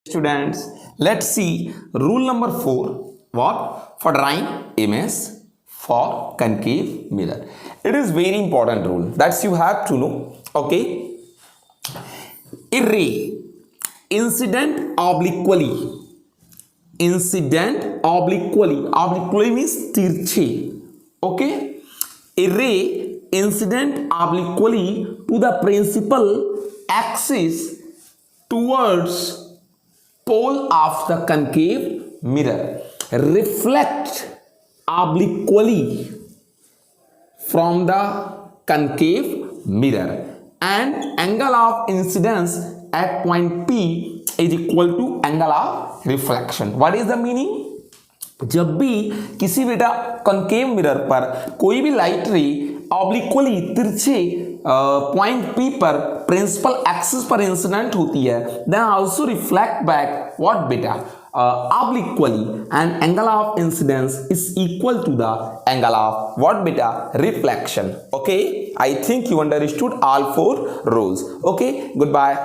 Students, let's see rule number 4. What? For drawing image for concave mirror. It is very important rule. That's you have to know. Okay. A ray incident obliquely. Obliquely means tirche. Okay. A ray incident obliquely to the principal axis towards pole of the concave mirror reflect obliquely from the concave mirror and angle of incidence at point P is equal to angle of reflection. What is the meaning? जब भी किसी बेटा concave mirror पर कोई भी light ray obliquely तिरछे point P पर principal axis पर इंसिडेंट होती है, then also reflect back what बेटा obliquely, and angle of incidence is equal to the angle of what beta reflection. Okay, I think you understood all four rules. Okay, goodbye.